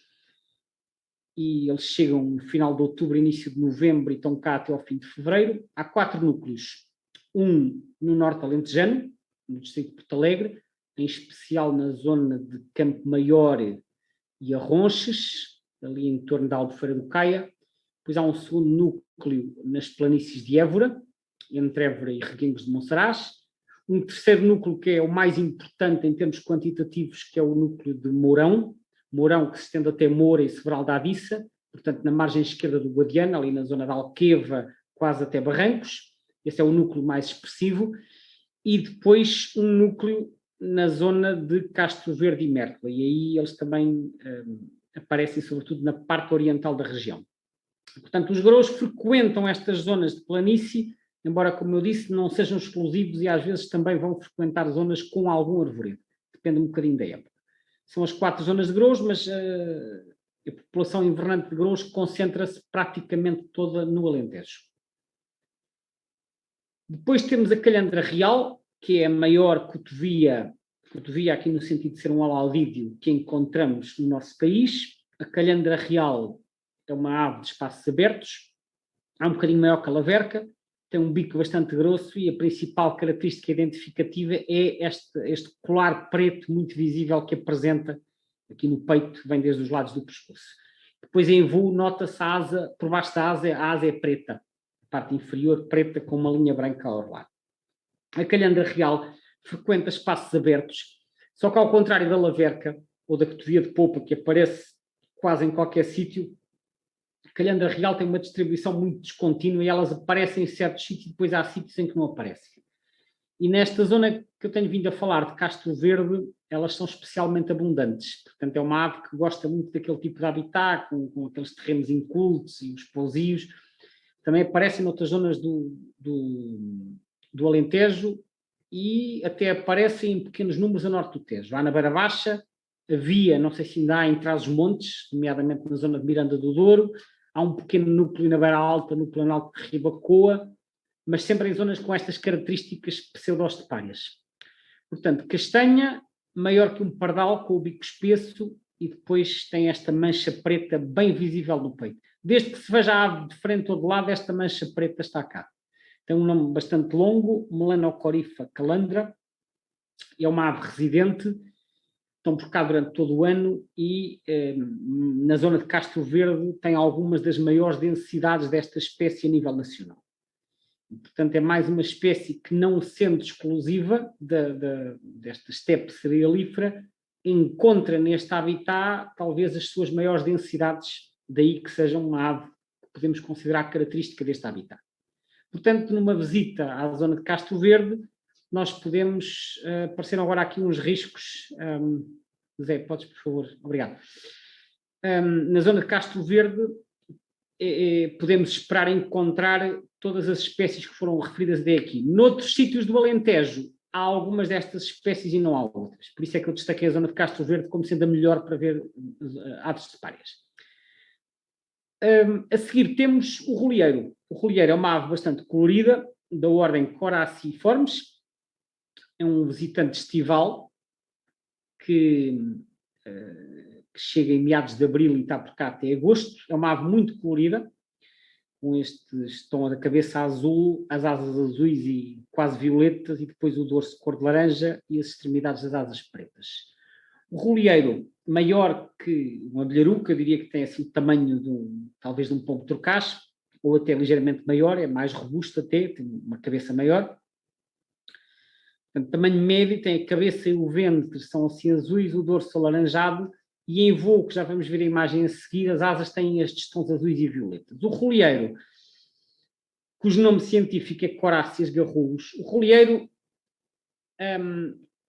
e eles chegam no final de outubro, início de novembro e estão cá até ao fim de fevereiro. Há 4 núcleos, um no norte alentejano, no distrito de Porto Alegre, em especial na zona de Campo Maior e Arronches, ali em torno da Albufeira do Caia. Depois há um segundo núcleo nas planícies de Évora, entre Évora e Reguengos de Monsaraz. Um terceiro núcleo que é o mais importante em termos quantitativos, que é o núcleo de Mourão. Mourão que se estende até Moura e Sobral da Abiça, portanto na margem esquerda do Guadiana, ali na zona da Alqueva, quase até Barrancos. Esse é o núcleo mais expressivo. E depois um núcleo na zona de Castro Verde e Mértola. E aí eles também aparecem sobretudo na parte oriental da região. Portanto, os grôs frequentam estas zonas de planície, embora, como eu disse, não sejam exclusivos e às vezes também vão frequentar zonas com algum arvoredo. Depende um bocadinho da época. São as 4 zonas de grôs, mas a população invernante de grôs concentra-se praticamente toda no Alentejo. Depois temos a calhandra real, que é a maior cotovia aqui no sentido de ser um alaudídeo que encontramos no nosso país. A calhandra real é uma ave de espaços abertos, é um bocadinho maior que a laverca, tem um bico bastante grosso e a principal característica identificativa é este colar preto muito visível que apresenta aqui no peito, vem desde os lados do pescoço. Depois em voo nota-se a asa, por baixo da asa é preta, a parte inferior preta com uma linha branca ao lado. A calhandra real frequenta espaços abertos, só que ao contrário da laverca ou da cotovia de polpa, que aparece quase em qualquer sítio, a calhandra real tem uma distribuição muito descontínua e elas aparecem em certos sítios e depois há sítios em que não aparecem. E nesta zona que eu tenho vindo a falar de Castro Verde, elas são especialmente abundantes. Portanto, é uma ave que gosta muito daquele tipo de habitat, com aqueles terrenos incultos e os pousios. Também aparecem noutras zonas do Alentejo e até aparecem em pequenos números a norte do Tejo. Há na Beira Baixa, havia, não sei se ainda há, em Trás-os-Montes, nomeadamente na zona de Miranda do Douro. Há um pequeno núcleo na Beira Alta, no Planalto de Ribacoa, mas sempre em zonas com estas características pseudo-estepárias. Portanto, castanha, maior que um pardal, com o bico espesso, e depois tem esta mancha preta bem visível no peito. Desde que se veja a ave de frente ou de lado, esta mancha preta está cá. Tem um nome bastante longo, Melanocorifa calandra, é uma ave residente, estão por cá durante todo o ano e na zona de Castro Verde tem algumas das maiores densidades desta espécie a nível nacional. E, portanto, é mais uma espécie que, não sendo exclusiva desta estepe cerealífera, encontra neste habitat talvez as suas maiores densidades, daí que seja uma ave que podemos considerar característica deste habitat. Portanto, numa visita à zona de Castro Verde, nós podemos, apareceram agora aqui uns riscos, Zé, podes, por favor, obrigado. Na zona de Castro Verde, podemos esperar encontrar todas as espécies que foram referidas até aqui. Noutros sítios do Alentejo, há algumas destas espécies e não há outras. Por isso é que eu destaquei a zona de Castro Verde como sendo a melhor para ver aves estepárias. A seguir temos o rolieiro. O rolieiro é uma ave bastante colorida, da ordem Coraciformes. É um visitante estival que chega em meados de abril e está por cá até agosto. É uma ave muito colorida, com este tom da cabeça azul, as asas azuis e quase violetas, e depois o dorso cor de laranja e as extremidades das asas pretas. O rolieiro, maior que uma abelharuca, eu diria que tem assim o tamanho talvez de um pombo trocaz, ou até ligeiramente maior, é mais robusto até, tem uma cabeça maior. Portanto, tamanho médio, tem a cabeça e o ventre, são assim azuis, o dorso alaranjado, e em voo, que já vamos ver a imagem a seguir, as asas têm estes tons azuis e violetas. O rolieiro, cujo nome científico é Coráceas garrulus, o rolieiro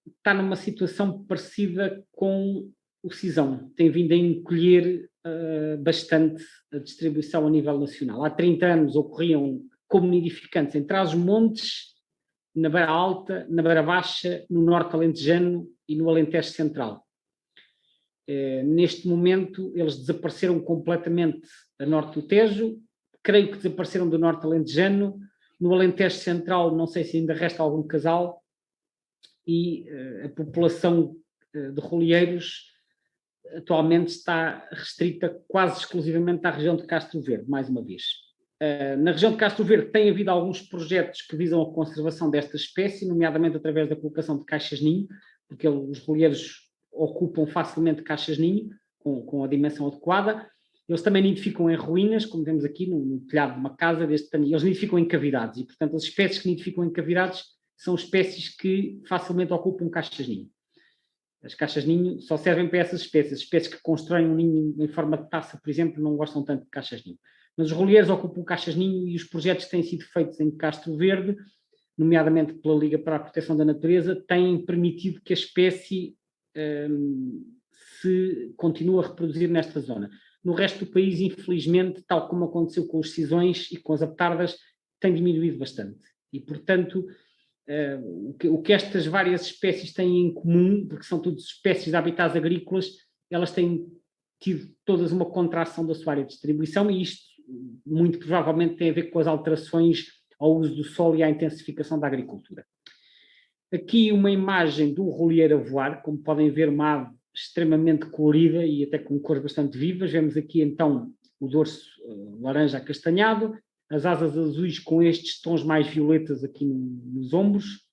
está numa situação parecida com o cisão, tem vindo a encolher bastante a distribuição a nível nacional. Há 30 anos ocorriam como nidificantes em Trás-os-Montes, na Beira Alta, na Beira Baixa, no Norte Alentejano e no Alentejo Central. Neste momento, eles desapareceram completamente a norte do Tejo, creio que desapareceram do Norte Alentejano, no Alentejo Central não sei se ainda resta algum casal, e a população de rolieiros atualmente está restrita quase exclusivamente à região de Castro Verde, mais uma vez. Na região de Castro Verde tem havido alguns projetos que visam a conservação desta espécie, nomeadamente através da colocação de caixas-ninho, porque os rolieiros ocupam facilmente caixas-ninho, com a dimensão adequada. Eles também nidificam em ruínas, como vemos aqui no telhado de uma casa, eles nidificam em cavidades, e portanto as espécies que nidificam em cavidades são espécies que facilmente ocupam caixas-ninho. As caixas-ninho só servem para essas espécies. As espécies que constroem um ninho em forma de taça, por exemplo, não gostam tanto de caixas-ninho. Mas os rolieiros ocupam caixas-ninho, e os projetos que têm sido feitos em Castro Verde, nomeadamente pela Liga para a Proteção da Natureza, têm permitido que a espécie se continue a reproduzir nesta zona. No resto do país, infelizmente, tal como aconteceu com os cisões e com as aptardas, tem diminuído bastante. E, portanto, o que estas várias espécies têm em comum, porque são todas espécies de habitats agrícolas, elas têm tido todas uma contração da sua área de distribuição, e isto muito provavelmente tem a ver com as alterações ao uso do solo e à intensificação da agricultura. Aqui uma imagem do rolieiro a voar, como podem ver, uma ave extremamente colorida e até com cores bastante vivas. Vemos aqui então o dorso laranja acastanhado, as asas azuis com estes tons mais violetas aqui nos ombros,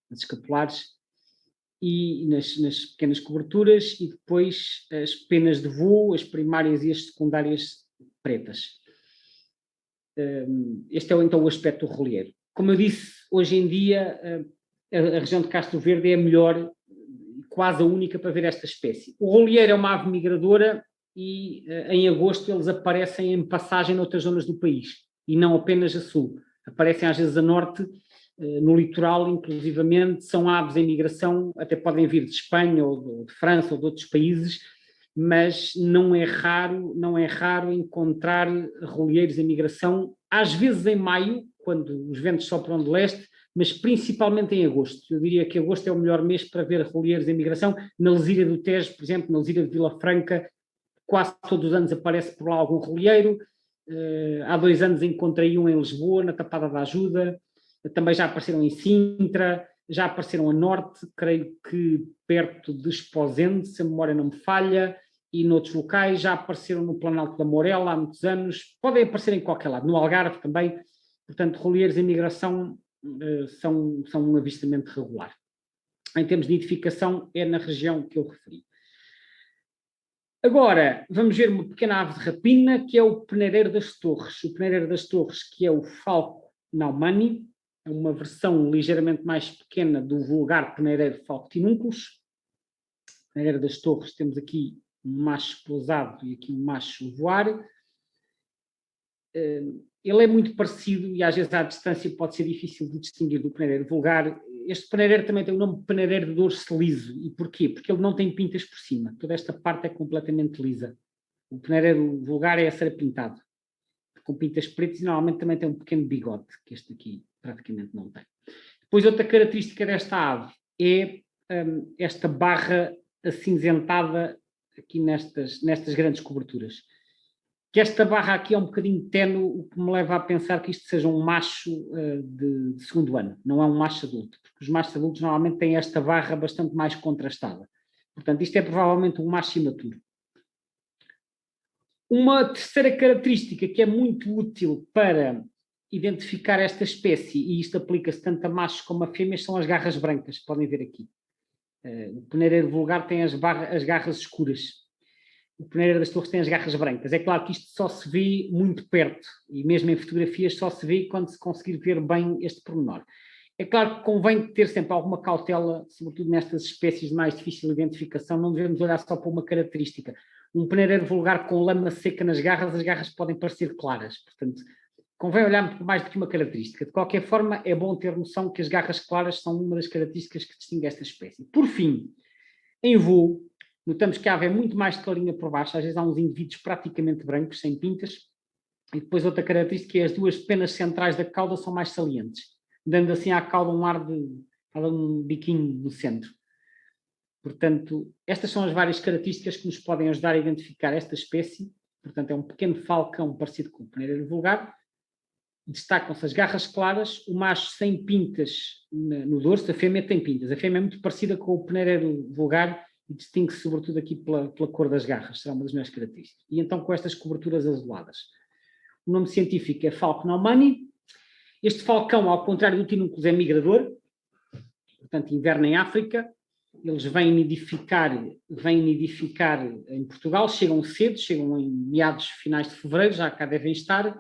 nas escapulares e nas pequenas coberturas, e depois as penas de voo, as primárias e as secundárias pretas. Este é então o aspecto do rolieiro. Como eu disse, hoje em dia a região de Castro Verde é a melhor, quase a única para ver esta espécie. O rolieiro é uma ave migradora e em agosto eles aparecem em passagem noutras zonas do país, e não apenas a sul. Aparecem às vezes a norte, no litoral inclusivamente, são aves em migração, até podem vir de Espanha ou de França ou de outros países, mas não é raro encontrar rolieiros em migração, às vezes em maio, quando os ventos sopram de leste, mas principalmente em agosto. Eu diria que agosto é o melhor mês para ver rolieiros em migração. Na Lesíria do Tejo, por exemplo, na Lesíria de Vila Franca, quase todos os anos aparece por lá algum rolieiro. há 2 anos encontrei um em Lisboa, na Tapada da Ajuda, também já apareceram em Sintra, já apareceram a norte, creio que perto de Esposende, se a memória não me falha, e noutros locais, já apareceram no Planalto da Mourela há muitos anos, podem aparecer em qualquer lado, no Algarve também, portanto, roleiros em migração são um avistamento regular. Em termos de nidificação, é na região que eu referi. Agora, vamos ver uma pequena ave de rapina, que é o peneireiro das Torres. O peneireiro das Torres, que é o falco naumani, é uma versão ligeiramente mais pequena do vulgar peneireiro falco tinúnculos. Peneireiro das Torres, temos aqui um macho pousado e aqui um macho voar. Ele é muito parecido e às vezes à distância pode ser difícil de distinguir do peneireiro vulgar. Este peneireiro também tem o nome de peneireiro de dorso liso. E porquê? Porque ele não tem pintas por cima. Toda esta parte é completamente lisa. O peneireiro vulgar é a ser pintado, com pintas pretas, e normalmente também tem um pequeno bigode, que este aqui praticamente não tem. Depois, outra característica desta ave é esta barra acinzentada aqui nestas grandes coberturas. Que esta barra aqui é um bocadinho ténue, o que me leva a pensar que isto seja um macho de segundo ano, não é um macho adulto, porque os machos adultos normalmente têm esta barra bastante mais contrastada. Portanto, isto é provavelmente um macho imaturo. Uma terceira característica que é muito útil para identificar esta espécie, e isto aplica-se tanto a machos como a fêmeas, são as garras brancas, podem ver aqui. O peneireiro vulgar tem as garras escuras. O peneireiro das Torres tem as garras brancas. É claro que isto só se vê muito perto, e mesmo em fotografias só se vê quando se conseguir ver bem este pormenor. É claro que convém ter sempre alguma cautela, sobretudo nestas espécies de mais difícil identificação, não devemos olhar só para uma característica. Um peneireiro vulgar com lama seca nas garras, as garras podem parecer claras, portanto, convém olhar mais do que uma característica. De qualquer forma, é bom ter noção que as garras claras são uma das características que distingue esta espécie. Por fim, em voo, notamos que a ave é muito mais clarinha por baixo, às vezes há uns indivíduos praticamente brancos, sem pintas, e depois outra característica é as duas penas centrais da cauda são mais salientes, dando assim à cauda um ar de um biquinho no centro. Portanto, estas são as várias características que nos podem ajudar a identificar esta espécie. Portanto, é um pequeno falcão parecido com o peneireiro vulgar. Destacam-se as garras claras, o macho sem pintas no dorso, a fêmea tem pintas. A fêmea é muito parecida com o peneireiro vulgar e distingue-se sobretudo aqui pela cor das garras, será uma das minhas características. E então com estas coberturas azuladas. O nome científico é falco naumani. Este falcão, ao contrário do tinúnculos, é migrador, portanto inverna em África. Eles vêm nidificar em Portugal, chegam cedo, chegam em meados, finais de fevereiro, já cá devem estar,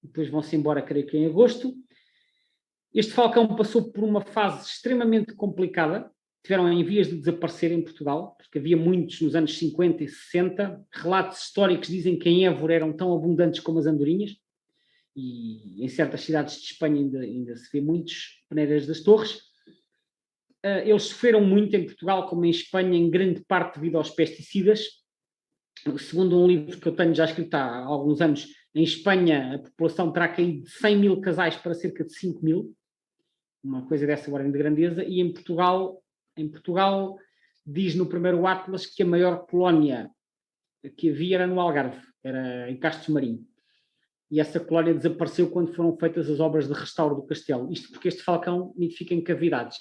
depois vão-se embora, creio que em agosto. Este falcão passou por uma fase extremamente complicada, tiveram em vias de desaparecer em Portugal, porque havia muitos nos anos 50 e 60, relatos históricos dizem que em Évora eram tão abundantes como as andorinhas, e em certas cidades de Espanha ainda se vê muitos peneireiros das Torres. Eles sofreram muito em Portugal, como em Espanha, em grande parte devido aos pesticidas. Segundo um livro que eu tenho já escrito há alguns anos, em Espanha a população terá caído de 100 mil casais para cerca de 5 mil, uma coisa dessa ordem de grandeza, e em Portugal diz no primeiro Atlas que a maior colónia que havia era no Algarve, era em Castros Marinho. E essa colónia desapareceu quando foram feitas as obras de restauro do castelo. Isto porque este falcão nidifica em cavidades.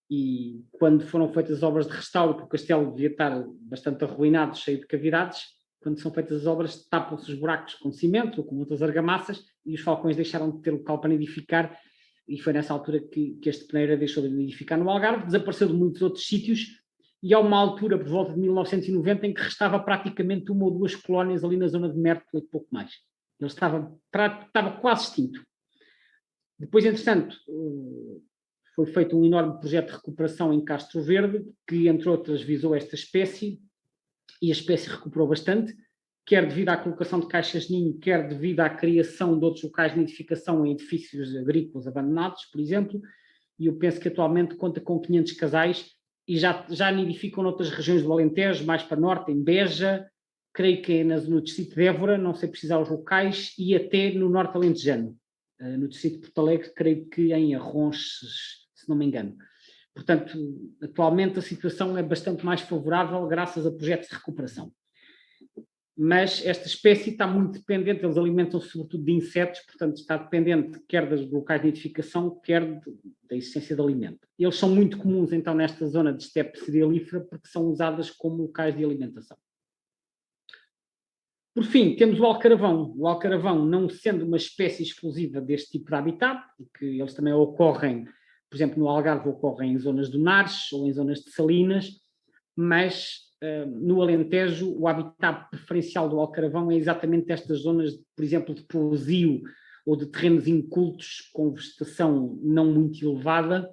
E quando foram feitas as obras de restauro, porque o castelo devia estar bastante arruinado, cheio de cavidades, quando são feitas as obras, tapam-se os buracos com cimento ou com outras argamassas e os falcões deixaram de ter local para nidificar, e foi nessa altura que este peneireiro deixou de nidificar no Algarve, desapareceu de muitos outros sítios, e há uma altura, por volta de 1990, em que restava praticamente uma ou duas colónias ali na zona de Mértola e pouco mais. Ele estava quase extinto. Depois, entretanto, foi feito um enorme projeto de recuperação em Castro Verde, que, entre outras, visou esta espécie, e a espécie recuperou bastante, quer devido à colocação de caixas de ninho, quer devido à criação de outros locais de nidificação em edifícios agrícolas abandonados, por exemplo, e eu penso que atualmente conta com 500 casais, e já nidificam noutras regiões do Alentejo, mais para norte, em Beja, creio que é no distrito de Évora, não sei precisar os locais, e até no norte alentejano, no distrito de Porto Alegre, creio que em Arronches, se não me engano. Portanto, atualmente a situação é bastante mais favorável graças a projetos de recuperação. mas esta espécie está muito dependente, eles alimentam-se sobretudo de insetos, portanto está dependente quer dos locais de nidificação, quer da existência de alimento. Eles são muito comuns então nesta zona de estepe cerealífera porque são usadas como locais de alimentação. Por fim, temos o alcaravão. O alcaravão, não sendo uma espécie exclusiva deste tipo de habitat, porque eles também ocorrem, por exemplo, no Algarve ocorrem em zonas dunares ou em zonas de salinas, mas no Alentejo o habitat preferencial do alcaravão é exatamente estas zonas, por exemplo, de pousio ou de terrenos incultos com vegetação não muito elevada,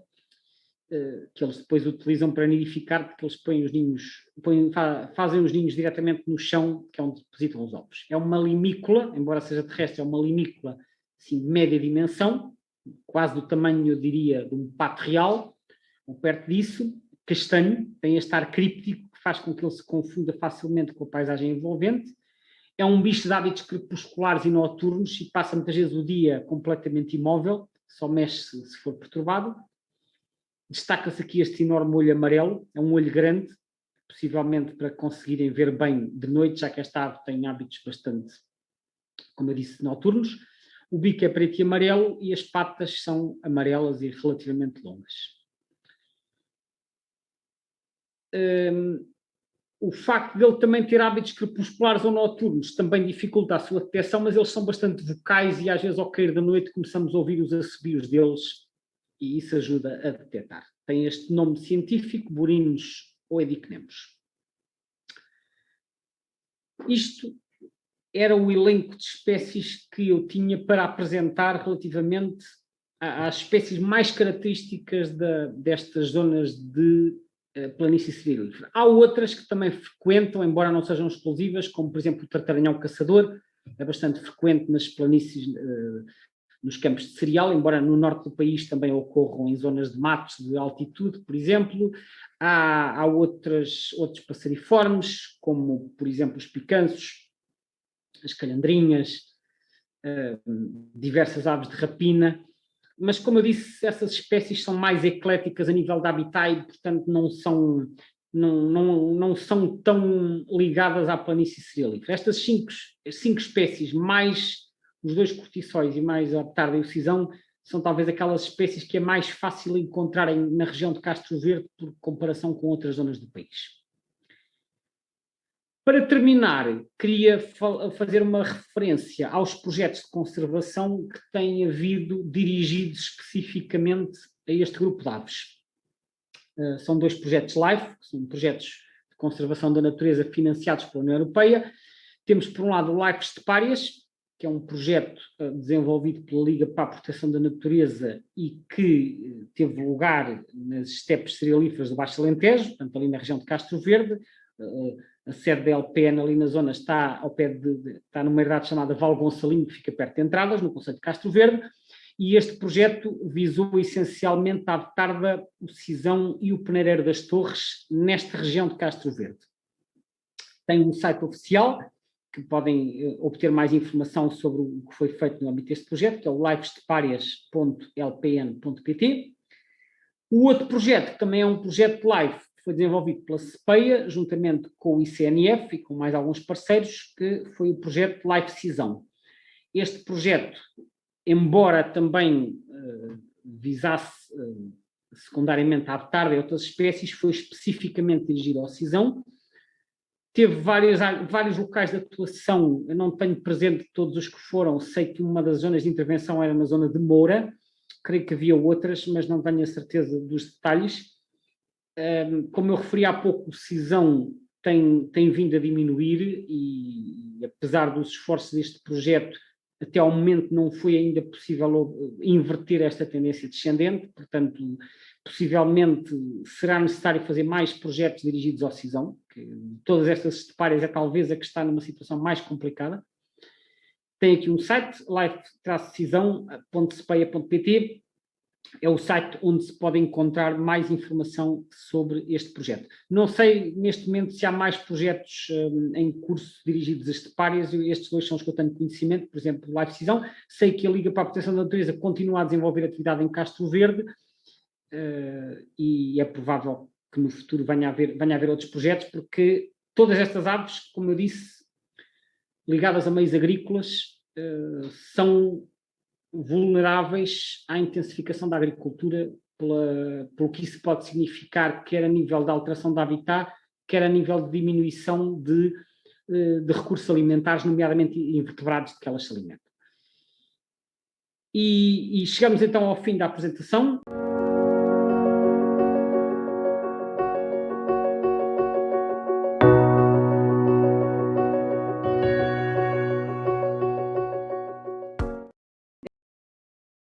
que eles depois utilizam para nidificar, porque eles põem os ninhos, fazem os ninhos diretamente no chão, que é onde depositam os ovos. É uma limícola, embora seja terrestre, é uma limícola assim, de média dimensão, quase do tamanho, eu diria, de um pato real, ou perto disso, castanho, tem este ar críptico que faz com que ele se confunda facilmente com a paisagem envolvente. É um bicho de hábitos crepusculares e noturnos e passa muitas vezes o dia completamente imóvel, só mexe se for perturbado. Destaca-se aqui este enorme olho amarelo, é um olho grande, possivelmente para conseguirem ver bem de noite, já que esta ave tem hábitos bastante, como eu disse, noturnos. O bico é preto e amarelo e as patas são amarelas e relativamente longas. O facto de ele também ter hábitos crepusculares ou noturnos também dificulta a sua detecção, mas eles são bastante vocais e às vezes ao cair da noite começamos a ouvir os assobios deles e isso ajuda a detectar. Tem este nome científico, burinos ou edicnemos. Isto era o elenco de espécies que eu tinha para apresentar relativamente às espécies mais características destas zonas de planície cerealífera. Há outras que também frequentam, embora não sejam exclusivas, como por exemplo o tartaranhão caçador, é bastante frequente nas planícies, nos campos de cereal, embora no norte do país também ocorram em zonas de matos de altitude, por exemplo. Há outros passariformes, como por exemplo os picanços, as calhandrinhas, diversas aves de rapina, mas como eu disse, essas espécies são mais ecléticas a nível de habitat e, portanto, não são tão ligadas à planície cerealífera. Estas cinco espécies, mais os dois cortiçóis e mais a tarda e o cisão, são talvez aquelas espécies que é mais fácil encontrarem na região de Castro Verde por comparação com outras zonas do país. Para terminar, queria fazer uma referência aos projetos de conservação que têm havido dirigidos especificamente a este grupo de aves. São dois projetos LIFE, que são projetos de conservação da natureza financiados pela União Europeia. Temos, por um lado, o LIFE Estepárias, que é um projeto desenvolvido pela Liga para a Proteção da Natureza e que teve lugar nas estepes cerealíferas do Baixo Alentejo, portanto, ali na região de Castro Verde. A sede da LPN ali na zona está ao pé está numa herdade chamada Val Gonçalinho, que fica perto de Entradas, no concelho de Castro Verde, e este projeto visou essencialmente a ave tarda, o cisão e o peneireiro das torres nesta região de Castro Verde. Tem um site oficial que podem obter mais informação sobre o que foi feito no âmbito deste projeto, que é o lifesteparias.lpn.pt. O outro projeto, que também é um projeto LIFE, foi desenvolvido pela CEPEIA, juntamente com o ICNF e com mais alguns parceiros, que foi o projeto Life Cisão. Este projeto, embora também visasse secundariamente a ave tarda e outras espécies, foi especificamente dirigido ao cisão. Teve vários locais de atuação, eu não tenho presente todos os que foram, sei que uma das zonas de intervenção era na zona de Moura, creio que havia outras, mas não tenho a certeza dos detalhes. Como eu referi há pouco, o cisão tem vindo a diminuir e apesar dos esforços deste projeto, até ao momento não foi ainda possível inverter esta tendência descendente, portanto, possivelmente será necessário fazer mais projetos dirigidos ao cisão, que todas estas estepárias é talvez a que está numa situação mais complicada. Tem aqui um site, life-cisão.cepeia.pt, é o site onde se pode encontrar mais informação sobre este projeto. Não sei, neste momento, se há mais projetos em curso dirigidos a estepárias, estes dois são os que eu tenho conhecimento, por exemplo, o Life Cisão. Sei que a Liga para a Proteção da Natureza continua a desenvolver atividade em Castro Verde e é provável que no futuro venha a haver outros projetos, porque todas estas aves, como eu disse, ligadas a meios agrícolas são vulneráveis à intensificação da agricultura, pelo que isso pode significar, quer a nível da alteração do habitat, quer a nível de diminuição de recursos alimentares, nomeadamente invertebrados de que elas se alimentam. E chegamos então ao fim da apresentação.